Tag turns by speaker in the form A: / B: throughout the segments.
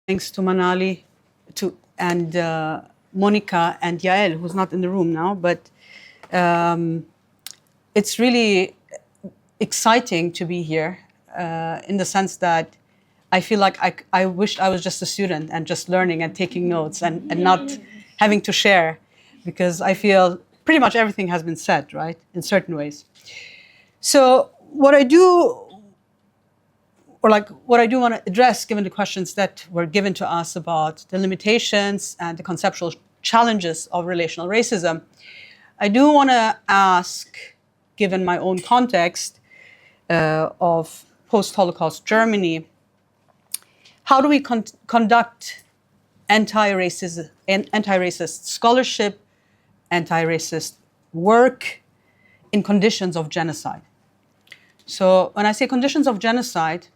A: thanks to Manali and Monica and Yael, who's not in the room now, but it's really exciting to be here in the sense that I feel like I wished I was just a student and just learning and taking notes and not having to share, because I feel pretty much everything has been said, right, in certain ways. So what I do want to address, given the questions that were given to us about the limitations and the conceptual challenges of relational racism, I do want to ask, given my own context of post-Holocaust Germany, how do we conduct anti-racist scholarship, anti-racist work in conditions of genocide? So when I say conditions of genocide,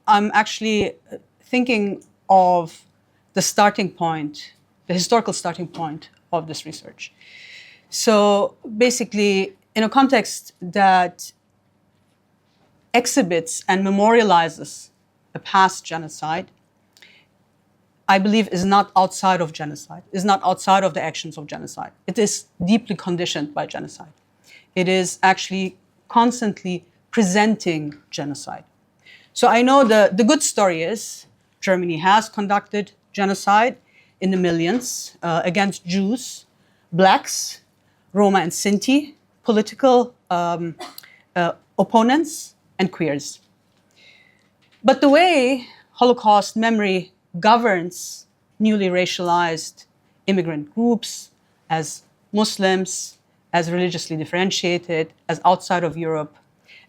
A: I'm actually thinking of the starting point, the historical starting point of this research. So basically, in a context that exhibits and memorializes a past genocide, I believe is not outside of genocide, is not outside of the actions of genocide. It is deeply conditioned by genocide. It is actually constantly presenting genocide. So I know the good story is Germany has conducted genocide in the millions against Jews, Blacks, Roma and Sinti, political opponents, and queers. But the way Holocaust memory governs newly racialized immigrant groups as Muslims, as religiously differentiated, as outside of Europe,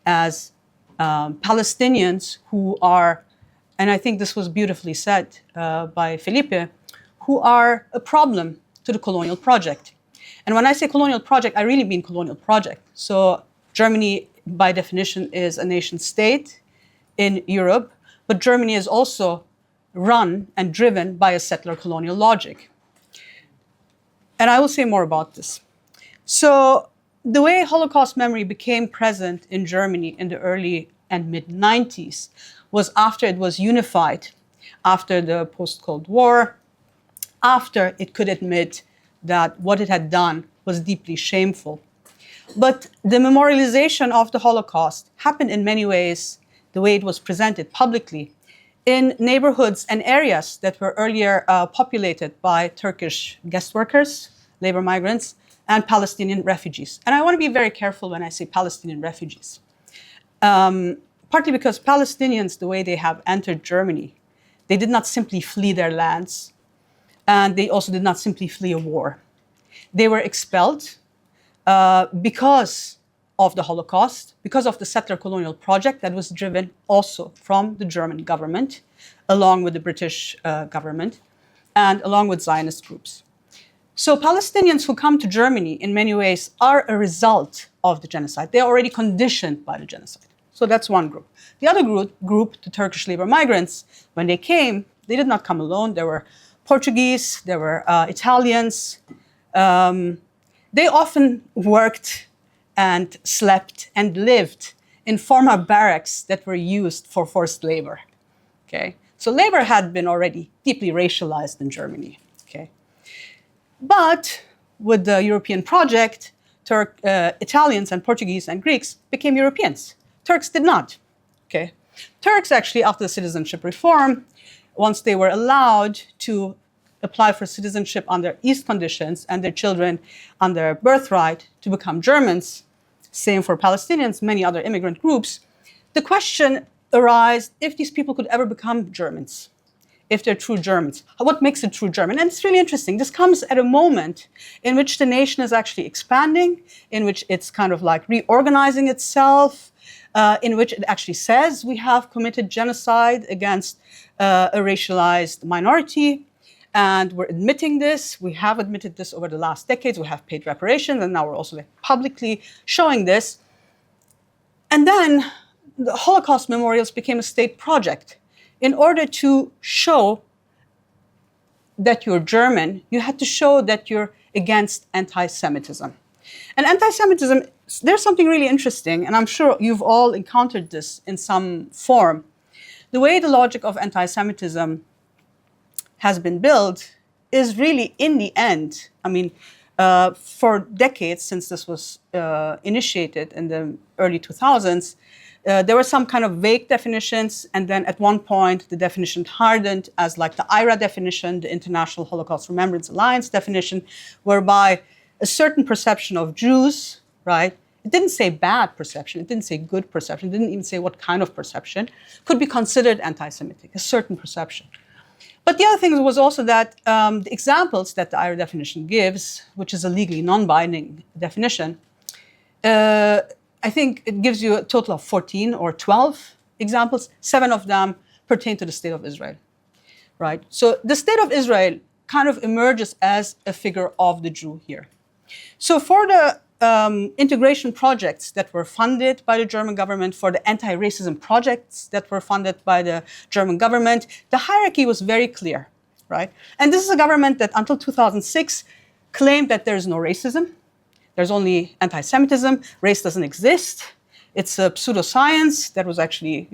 A: as Palestinians who are, and I think this was beautifully said by Felipe, who are a problem to the colonial project. And when I say colonial project, I really mean colonial project. So Germany, by definition, is a nation state in Europe, but Germany is also run and driven by a settler colonial logic. And I will say more about this. So the way Holocaust memory became present in Germany in the early and mid-90s was after it was unified, after the post-Cold War, after it could admit that what it had done was deeply shameful. But the memorialization of the Holocaust happened in many ways the way it was presented publicly in neighborhoods and areas that were earlier populated by Turkish guest workers, labor migrants, and Palestinian refugees. And I want to be very careful when I say Palestinian refugees. Partly because Palestinians, the way they have entered Germany, they did not simply flee their lands, and they also did not simply flee a war. They were expelled because of the Holocaust, because of the settler colonial project that was driven also from the German government, along with the British government, and along with Zionist groups. So Palestinians who come to Germany in many ways are a result of the genocide. They are already conditioned by the genocide. So that's one group. The other group, the Turkish labor migrants, when they came, they did not come alone. There were Portuguese, there were Italians. They often worked and slept and lived in former barracks that were used for forced labor. Okay? So labor had been already deeply racialized in Germany. Okay? But with the European project, Italians and Portuguese and Greeks became Europeans. Turks did not. Okay? Turks actually, after the citizenship reform, once they were allowed to apply for citizenship under East conditions and their children on their birthright to become Germans, same for Palestinians, many other immigrant groups, the question arose if these people could ever become Germans, if they're true Germans. What makes a true German? And it's really interesting. This comes at a moment in which the nation is actually expanding, in which it's kind of like reorganizing itself, in which it actually says we have committed genocide against a racialized minority. And we're admitting this. We have admitted this over the last decades. We have paid reparations, and now we're also publicly showing this. And then the Holocaust memorials became a state project. In order to show that you're German, you had to show that you're against anti-Semitism. And anti-Semitism, there's something really interesting, and I'm sure you've all encountered this in some form. The way the logic of anti-Semitism has been built is really, in the end, I mean, for decades since this was initiated in the early 2000s, there were some kind of vague definitions, and then at one point the definition hardened as like the IRA definition, the International Holocaust Remembrance Alliance definition, whereby a certain perception of Jews, right? It didn't say bad perception, it didn't say good perception, it didn't even say what kind of perception, could be considered anti-Semitic, a certain perception. But the other thing was also that the examples that the IRA definition gives, which is a legally non-binding definition, I think it gives you a total of 14 or 12 examples. 7 of them pertain to the State of Israel, right? So the State of Israel kind of emerges as a figure of the Jew here. So for the integration projects that were funded by the German government, for the anti-racism projects that were funded by the German government, the hierarchy was very clear, right? And this is a government that until 2006 claimed that there is no racism. There's only anti-Semitism. Race doesn't exist. It's a pseudoscience that was actually,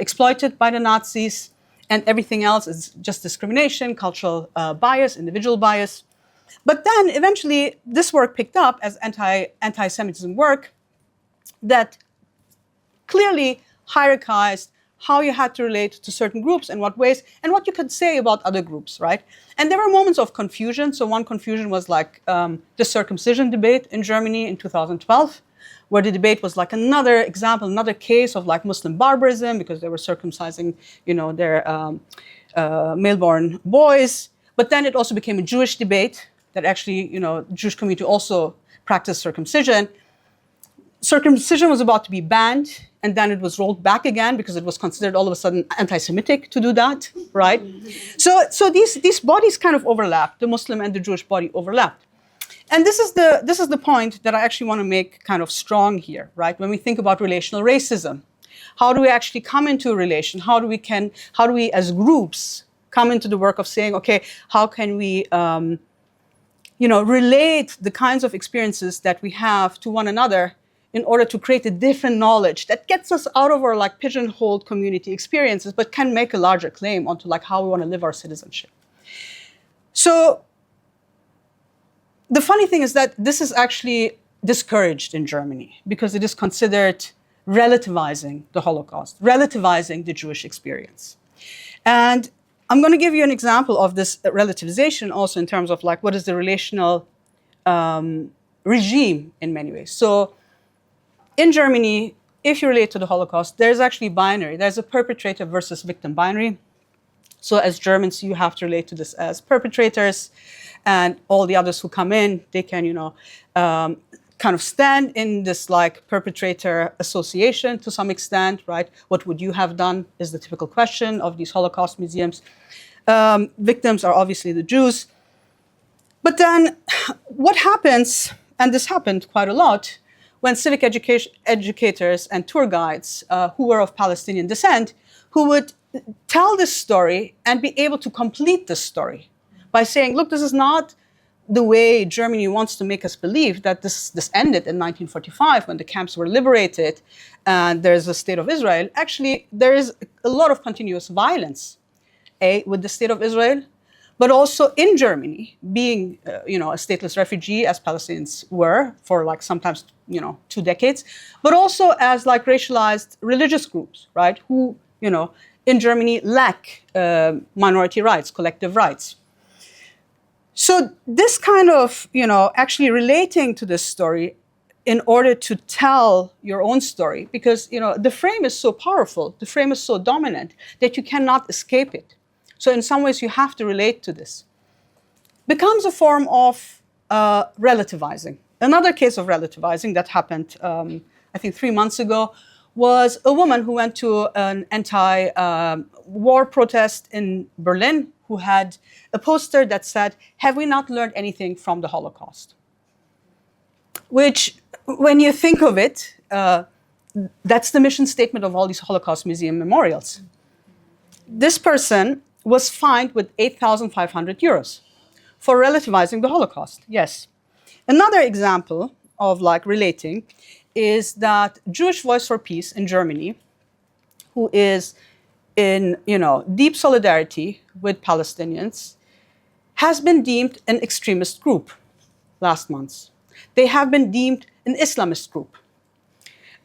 A: exploited by the Nazis, and everything else is just discrimination, cultural bias, individual bias. But then eventually this work picked up as anti-Semitism work that clearly hierarchized how you had to relate to certain groups in what ways and what you could say about other groups, right? And there were moments of confusion. So one confusion was like the circumcision debate in Germany in 2012, where the debate was like another example, another case of like Muslim barbarism because they were circumcising, their male-born boys. But then it also became a Jewish debate that actually, the Jewish community also practiced circumcision. Circumcision was about to be banned, and then it was rolled back again because it was considered all of a sudden anti-Semitic to do that, right? So these bodies kind of overlapped. The Muslim and the Jewish body overlapped. And this is the point that I actually want to make kind of strong here, right? When we think about relational racism, how do we actually come into a relation? How do we as groups come into the work of saying, okay, how can we relate the kinds of experiences that we have to one another in order to create a different knowledge that gets us out of our like pigeonholed community experiences, but can make a larger claim onto like how we want to live our citizenship. So the funny thing is that this is actually discouraged in Germany because it is considered relativizing the Holocaust, relativizing the Jewish experience. And I'm going to give you an example of this relativization also in terms of like what is the relational regime in many ways. So in Germany, if you relate to the Holocaust, there's actually binary. There's a perpetrator versus victim binary. So as Germans, you have to relate to this as perpetrators, and all the others who come in, they can, kind of stand in this like perpetrator association to some extent, right? What would you have done is the typical question of these Holocaust museums. Victims are obviously the Jews. But then what happens, and this happened quite a lot, when civic educators and tour guides who were of Palestinian descent, who would tell this story and be able to complete this story by saying, look, this is not the way Germany wants to make us believe that this ended in 1945 when the camps were liberated and there's a state of Israel. Actually, there is a lot of continuous violence, with the state of Israel, but also in Germany, being a stateless refugee, as Palestinians were for like sometimes 2 decades, but also as like racialized religious groups, right? Who in Germany lack minority rights, collective rights. So this kind of actually relating to this story in order to tell your own story, because the frame is so powerful, the frame is so dominant that you cannot escape it. So in some ways, you have to relate to this. Becomes a form of relativizing. Another case of relativizing that happened, I think 3 months ago, was a woman who went to an anti-war protest in Berlin who had a poster that said, "Have we not learned anything from the Holocaust?" Which, when you think of it, that's the mission statement of all these Holocaust museum memorials. This person was fined with 8,500 euros for relativizing the Holocaust. Yes. Another example of like relating is that Jewish Voice for Peace in Germany, who is in deep solidarity with Palestinians has been deemed an extremist group last month. They have been deemed an Islamist group.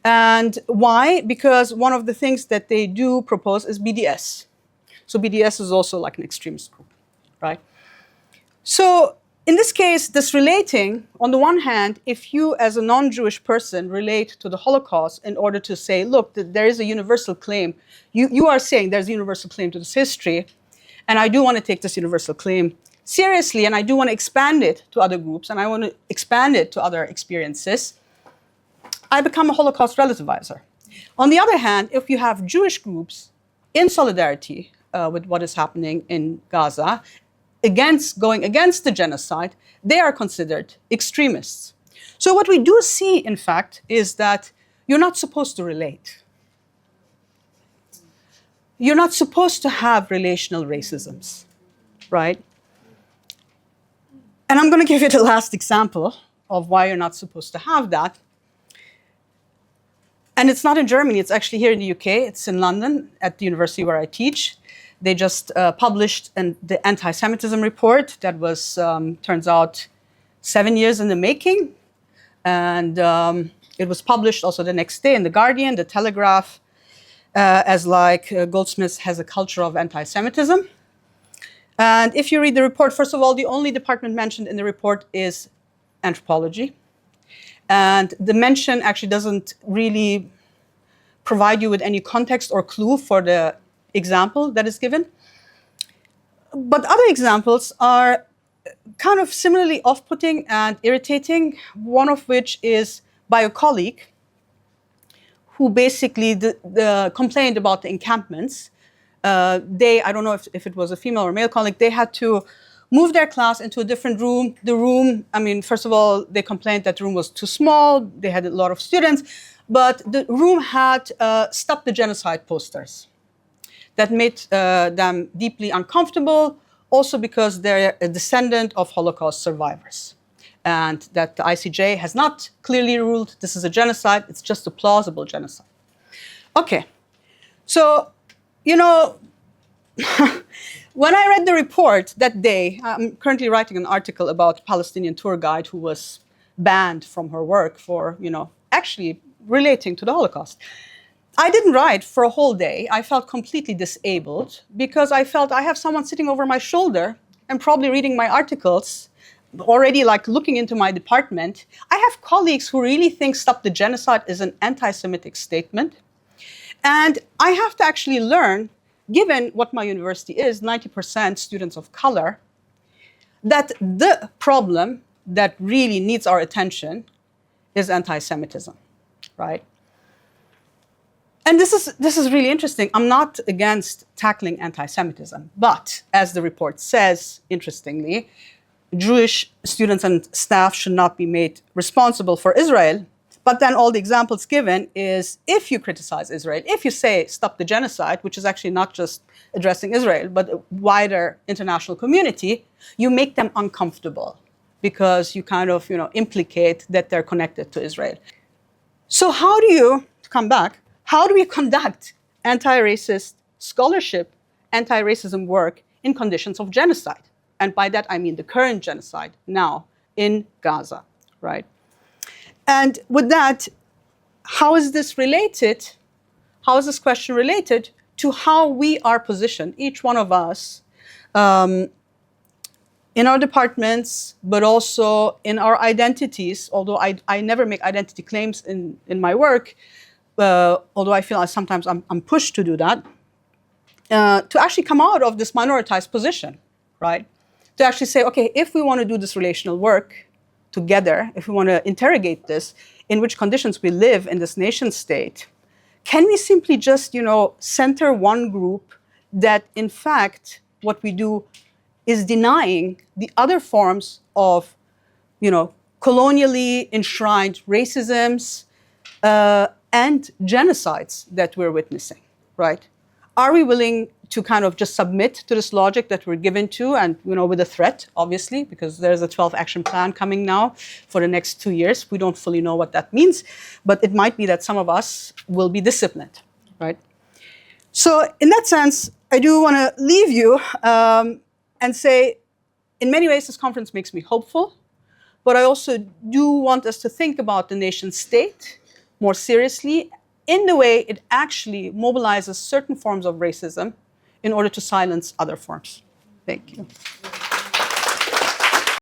A: And why? Because one of the things that they do propose is BDS. So BDS is also like an extremist group, right? So in this case, this relating, on the one hand, if you as a non-Jewish person relate to the Holocaust in order to say, look, there is a universal claim, you are saying there's a universal claim to this history, and I do want to take this universal claim seriously, and I do want to expand it to other groups, and I want to expand it to other experiences, I become a Holocaust relativizer. On the other hand, if you have Jewish groups in solidarity with what is happening in Gaza, going against the genocide, they are considered extremists. So what we do see, in fact, is that you're not supposed to relate. You're not supposed to have relational racisms, right? And I'm going to give you the last example of why you're not supposed to have that. And it's not in Germany, it's actually here in the UK. It's in London at the university where I teach. They just published the anti-Semitism report that was, turns out, 7 years in the making. And it was published also the next day in The Guardian, The Telegraph, as like Goldsmiths has a culture of anti-Semitism. And if you read the report, first of all, the only department mentioned in the report is anthropology. And the mention actually doesn't really provide you with any context or clue for the example that is given. But other examples are kind of similarly off-putting and irritating, one of which is by a colleague who basically complained about the encampments. I don't know if it was a female or male colleague, they had to move their class into a different room. The room, I mean, first of all, they complained that the room was too small, they had a lot of students, but the room had Stop the Genocide posters that made them deeply uncomfortable, also because they're a descendant of Holocaust survivors. And that the ICJ has not clearly ruled this is a genocide, it's just a plausible genocide. Okay, so, when I read the report that day, I'm currently writing an article about a Palestinian tour guide who was banned from her work for, actually relating to the Holocaust. I didn't write for a whole day. I felt completely disabled because I felt I have someone sitting over my shoulder and probably reading my articles, already like looking into my department. I have colleagues who really think Stop the Genocide is an anti-Semitic statement. And I have to actually learn, given what my university is, 90% students of color, that the problem that really needs our attention is anti-Semitism, right? And this is really interesting. I'm not against tackling anti-Semitism, but as the report says, interestingly, Jewish students and staff should not be made responsible for Israel. But then all the examples given is if you criticize Israel, if you say stop the genocide, which is actually not just addressing Israel, but a wider international community, you make them uncomfortable because you kind of implicate that they're connected to Israel. So how do you, to come back, how do we conduct anti-racist scholarship, anti-racism work in conditions of genocide? And by that, I mean the current genocide now in Gaza, right? And with that, how is this related? How is this question related to how we are positioned, each one of us, in our departments, but also in our identities, although I never make identity claims in my work, although I feel sometimes I'm pushed to do that, to actually come out of this minoritized position, right? To actually say, okay, if we want to do this relational work together, if we want to interrogate this, in which conditions we live in this nation state, can we simply just, center one group that, in fact, what we do is denying the other forms of, colonially enshrined racisms and genocides that we're witnessing, right? Are we willing to kind of just submit to this logic that we're given to, and with a threat, obviously, because there's a 12 action plan coming now for the next 2 years. We don't fully know what that means, but it might be that some of us will be disciplined, right? So in that sense, I do want to leave you and say, in many ways, this conference makes me hopeful, but I also do want us to think about the nation state more seriously in the way it actually mobilizes certain forms of racism in order to silence other forms. Thank you.